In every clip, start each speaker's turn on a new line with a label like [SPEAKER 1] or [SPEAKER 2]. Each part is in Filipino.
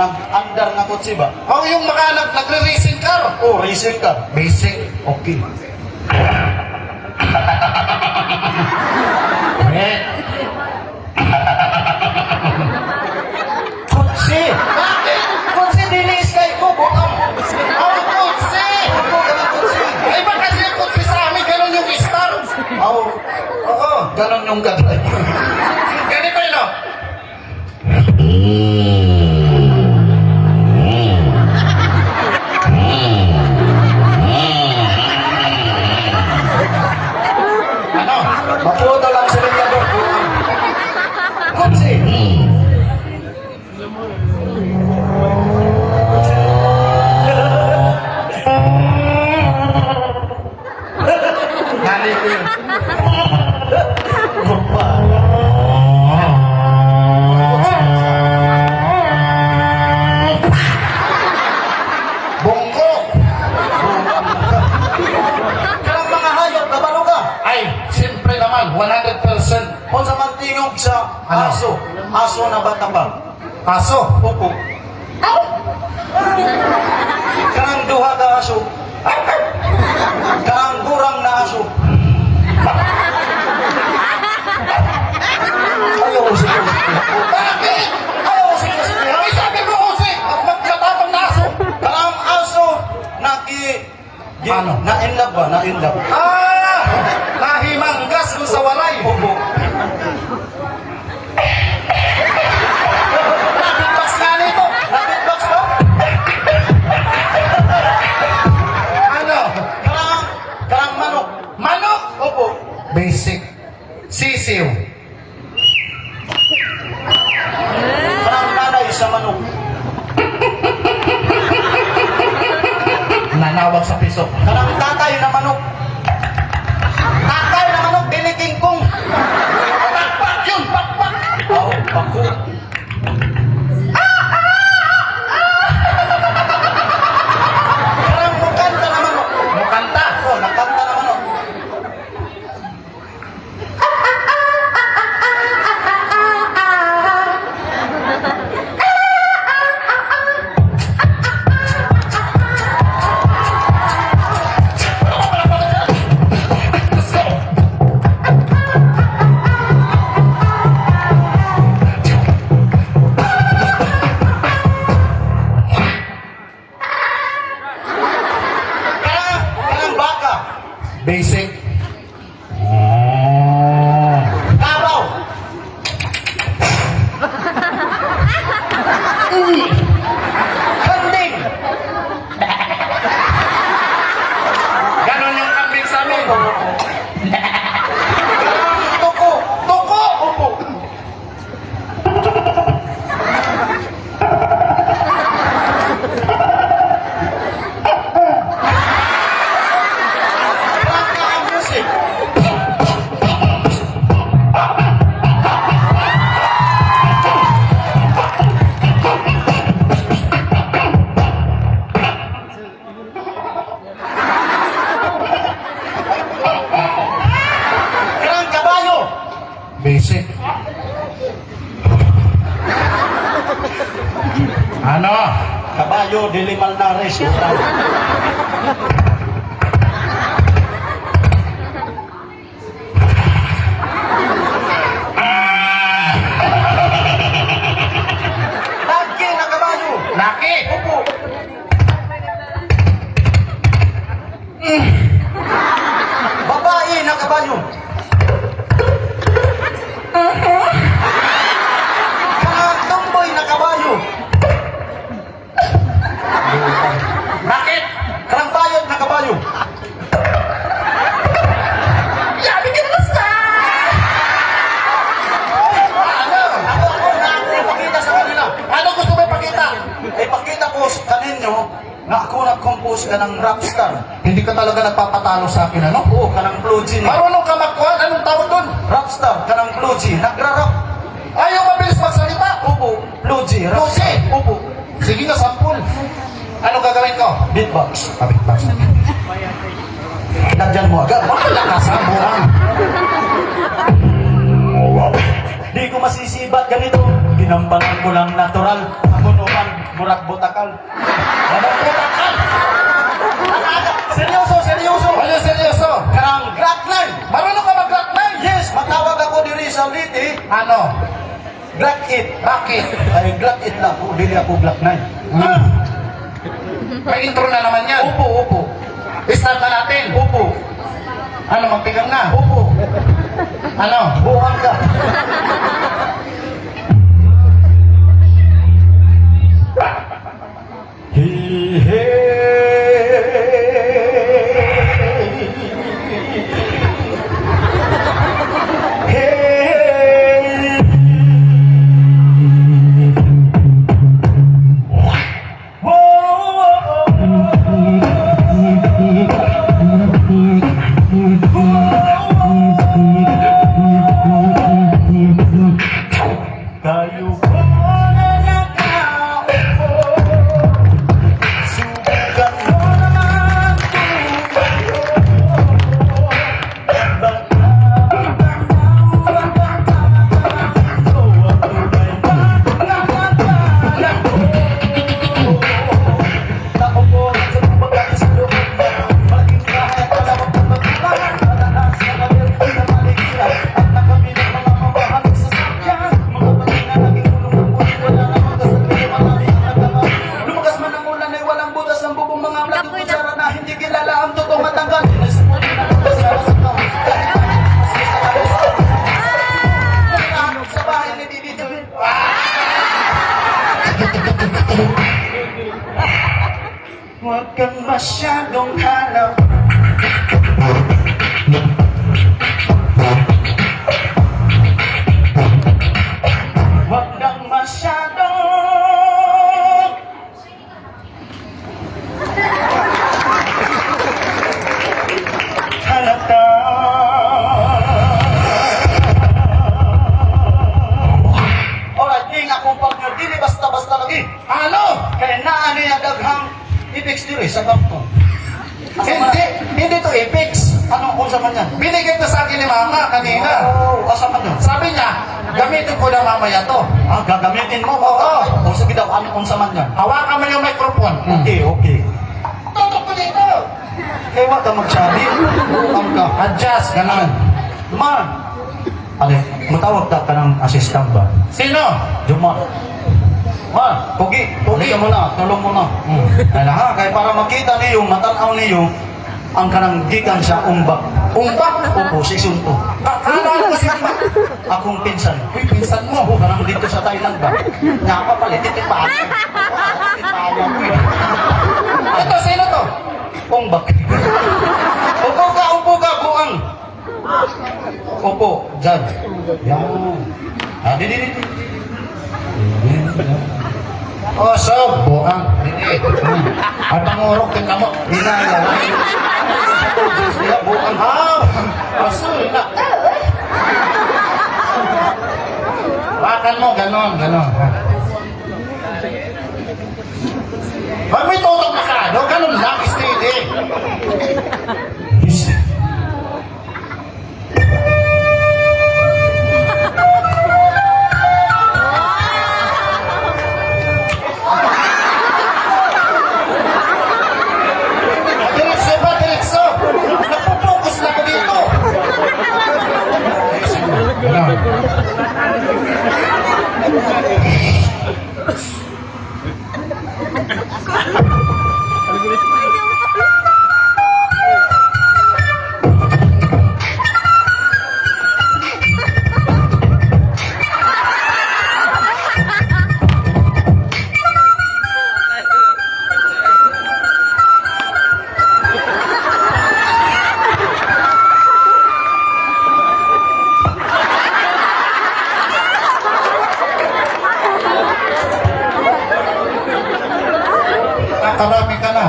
[SPEAKER 1] nag-andar na kotse ba?
[SPEAKER 2] O yung mga nagre-racing car.
[SPEAKER 1] Oh, racing ka.
[SPEAKER 2] Basic.
[SPEAKER 1] Okay. Kotse!
[SPEAKER 2] Bakit?
[SPEAKER 1] Kotse, dinis kay ko, bukam!
[SPEAKER 2] Ang kotse!
[SPEAKER 1] Ako ka ng kotse!
[SPEAKER 2] Ay ba kasi yung kotse sa amin, ganun yung star.
[SPEAKER 1] Oo, ganon yung gagawin.
[SPEAKER 2] Ganito yun, no?
[SPEAKER 1] Ano? Maputo lang sa linyador. Kotse!
[SPEAKER 2] Nali ko yun. Bongko!
[SPEAKER 1] Karang mga hayop, kabalo ka!
[SPEAKER 2] Ay, siyempre naman, 100%.
[SPEAKER 1] Kung sa mantingog sa
[SPEAKER 2] Ano?
[SPEAKER 1] aso, aso na bata ba?
[SPEAKER 2] Kaso,
[SPEAKER 1] Opo. Karang duha ka aso. Karang gurang na aso. Ayaw si
[SPEAKER 2] bakit?
[SPEAKER 1] Ayaw si
[SPEAKER 2] Ay, sabi mo kasi, magkatapang na aso.
[SPEAKER 1] Karang aso na
[SPEAKER 2] Ano?
[SPEAKER 1] na in love ba? Na in love.
[SPEAKER 2] Ah! Nahimanggas doon sa walay.
[SPEAKER 1] Opo.
[SPEAKER 2] Nabigpas nga nito.
[SPEAKER 1] Napitbox ba?
[SPEAKER 2] Ano?
[SPEAKER 1] Karang manok.
[SPEAKER 2] Manok.
[SPEAKER 1] Opo.
[SPEAKER 2] Basic. Sisiw.
[SPEAKER 1] Karang nanay sa manok.
[SPEAKER 2] Nanawag sa piso.
[SPEAKER 1] Karang tatay na manok. Tatay na manok, diliking kong.
[SPEAKER 2] Pakpak yun, pakpak.
[SPEAKER 1] Oo, bako. Karang mukanta na manok.
[SPEAKER 2] Mukanta.
[SPEAKER 1] Oh, nakanta na manok. Karang baka.
[SPEAKER 2] Basic.
[SPEAKER 1] Kabaw. Kanding.
[SPEAKER 2] Ganon yung kambing sa amin.
[SPEAKER 1] Tuko.
[SPEAKER 2] Tuko.
[SPEAKER 1] Opo. Karang music. Karang kabayo.
[SPEAKER 2] Basic. Ano?
[SPEAKER 1] Kabayo de Limalnares. Lagi na kabayo.
[SPEAKER 2] Laki.
[SPEAKER 1] Opo. Babae na kabayo. Karang tumboy na kabayo.
[SPEAKER 2] Bakit?
[SPEAKER 1] Karang bayot na kabayo.
[SPEAKER 2] Yabi ka basta!
[SPEAKER 1] Ano? Ako na ipakita sa kanila.
[SPEAKER 2] Ano gusto mo ipakita?
[SPEAKER 1] Ipakita ko sa kaninyo na ako nag-compose ka ng rockstar.
[SPEAKER 2] Hindi ka talaga nagpapatalo sa akin, ano?
[SPEAKER 1] Oo, ka ng Blue G.
[SPEAKER 2] Marunong ka magkuhan? Anong tawag doon?
[SPEAKER 1] Rockstar, ka ng Blue G. Nagra-rock.
[SPEAKER 2] Ayaw mabilis magsalita.
[SPEAKER 1] Opo, Blue G.
[SPEAKER 2] Blue G?
[SPEAKER 1] Opo.
[SPEAKER 2] Sige nga, sampul. Ano gagawin ko?
[SPEAKER 1] Beatbox.
[SPEAKER 2] Beatbox.
[SPEAKER 1] Nandyan mo agad.
[SPEAKER 2] Wala ka sa buwan.
[SPEAKER 1] Di ko masisibat ganito. Ginampangan ko lang natural. Ako naman, specialty,
[SPEAKER 2] Ano?
[SPEAKER 1] Glock 8.
[SPEAKER 2] Bakit?
[SPEAKER 1] Ay, Glock 8 lang po, dili ako Glock 9.
[SPEAKER 2] May intro na naman yan.
[SPEAKER 1] Upo.
[SPEAKER 2] Start na natin.
[SPEAKER 1] Upo.
[SPEAKER 2] Ano, magpigang na?
[SPEAKER 1] Upo.
[SPEAKER 2] Ano?
[SPEAKER 1] Buhang ka. Kayo ko na nakaupo, subukan mo naman tumayo. Lumakas man ang ulan ay walang butas ng bubong mga plato kutsara na hindi kilala ang totoong matanggal. Sa bahay ni Didito. Huwag kang masyadong halaw. Huwag kang masyadong halata. Alright, ning akong partner, dili basta-basta lagi.
[SPEAKER 2] Ano?
[SPEAKER 1] Kaya naa niya daghang i-fix diri sa kampo.
[SPEAKER 2] Hindi to Apex.
[SPEAKER 1] Ano kung sa man yan?
[SPEAKER 2] Binigay to sa akin ni Mama kanina.
[SPEAKER 1] Oh, asa man yan?
[SPEAKER 2] Sabi niya, gamitin ko na mamaya to.
[SPEAKER 1] Ah, gagamitin mo?
[SPEAKER 2] Oo.
[SPEAKER 1] O sige daw, ano kung sa man yan?
[SPEAKER 2] Hawakan mo yung microphone.
[SPEAKER 1] Okay.
[SPEAKER 2] Tutok ko dito.
[SPEAKER 1] Eh, wag ka magsabi. Bukan ka.
[SPEAKER 2] Adjust, ganun.
[SPEAKER 1] Duman. Ale, matawag ka ng assistant ba?
[SPEAKER 2] Sino?
[SPEAKER 1] Duman. Ma, Pugi, ka muna, tulong mo na. Kaya ha, kaya para makita niyo, matanaw niyo, ang kanang gikan sa umbak.
[SPEAKER 2] Umbak?
[SPEAKER 1] Opo, season 2.
[SPEAKER 2] Ano ko si Umbak?
[SPEAKER 1] Akong pinsan.
[SPEAKER 2] Uy, pinsan mo.
[SPEAKER 1] Kanang dito sa Thailand ba? Nga pa pala, titipayan. Titipayan ko yun.
[SPEAKER 2] Ito, sino to?
[SPEAKER 1] Umbak. Upo ka, buang. Opo, dyan. Yan. Ah, di.
[SPEAKER 2] Oh, so, buang. Hindi. At pangurok din ka mo.
[SPEAKER 1] Hinaya. Sila buang.
[SPEAKER 2] Asul na. Wakan mo, ganon. Pag may tutok na ka, no? Ganon lang, steady. Diretso ba, diretso? Napopokus na ko dito. Ganon. Nakarami ka na.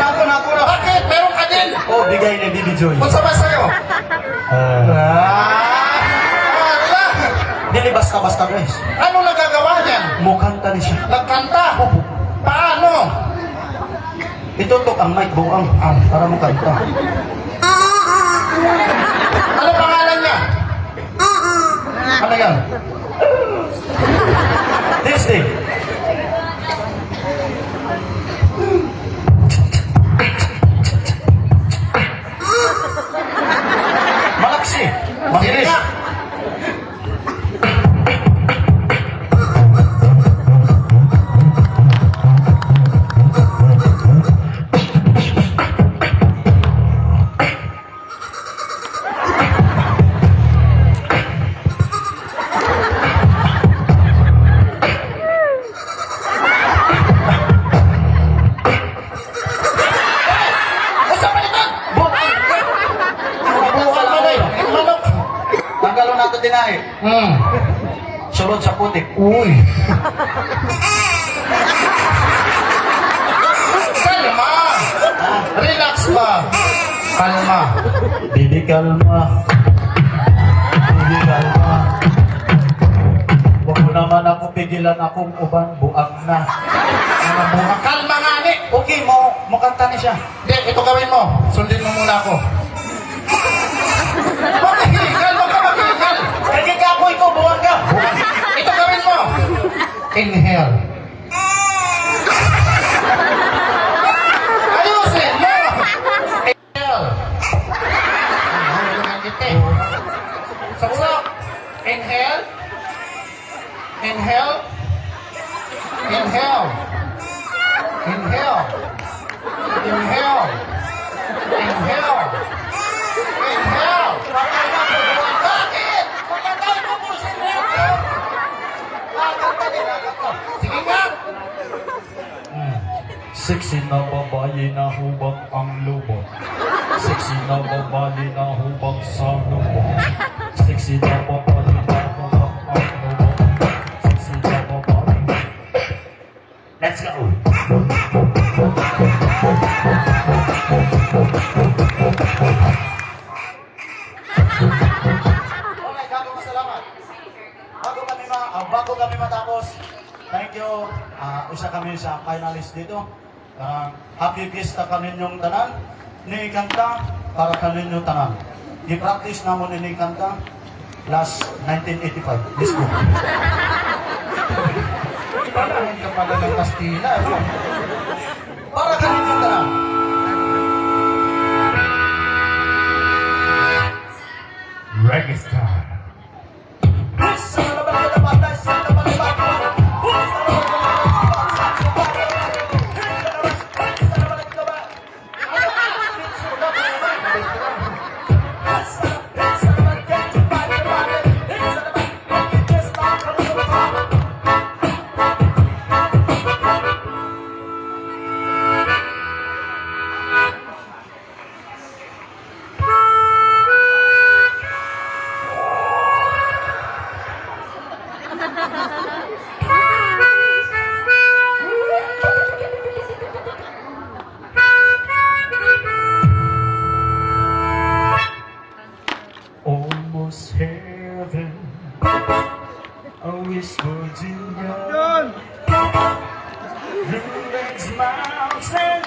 [SPEAKER 1] Ako na.
[SPEAKER 2] Bakit? Meron ka din.
[SPEAKER 1] Oh, bigay ni Bibi Joy.
[SPEAKER 2] Kung ba sa'yo? Ala!
[SPEAKER 1] Dili basta-basta guys.
[SPEAKER 2] Ano nagagawa niyan?
[SPEAKER 1] Mukanta ni siya.
[SPEAKER 2] Nagkanta? Paano?
[SPEAKER 1] Itutok ang mic buang para mukanta.
[SPEAKER 2] Ano pangalan niya?
[SPEAKER 1] Ano yan? Disney. Malaksi. Mabilis. sinahi. Sulod sa putik.
[SPEAKER 2] Uy. Kalma. Relax ba? Kalma.
[SPEAKER 1] Didi kalma. Didi kalma. Huwag mo naman ako pigilan akong uban buang na.
[SPEAKER 2] Ano bunga? Kalma nga ni.
[SPEAKER 1] Okay, mo kanta ni siya.
[SPEAKER 2] Hindi, ito gawin mo. Sundin mo muna ako. Maghihingal, huwag ka maghihingal.
[SPEAKER 1] Kaya kapoy ko, buwan ka.
[SPEAKER 2] Ito gawin mo. Inhale. Ayusin mo. Inhale. Saksak. Inhale. Inhale. Inhale. Inhale. Inhale. Inhale. Inhale. Bakit? Pagkakal mo po si Inhale. Sige nga.
[SPEAKER 1] Sexy na babae na hubang ang lubot. Sexy na babae na hubang sa lubot. Sexy na babae na hubang ang lubot. Sexy na babae. Let's go! Okay, gagawin salamat. Bago kami matapos, thank you. Isa kami sa finalist dito. Happy Fiesta kaninyong tanan. Ni kanta para kaninyong tanan. Gi-practice namon ni kanta last 1985. Let's go.
[SPEAKER 2] Palahin ka pala ng Kastila.
[SPEAKER 1] Para kaninyong tanan.
[SPEAKER 2] Reggae Star.
[SPEAKER 1] Almost heaven, I whispered in your legs, mountains.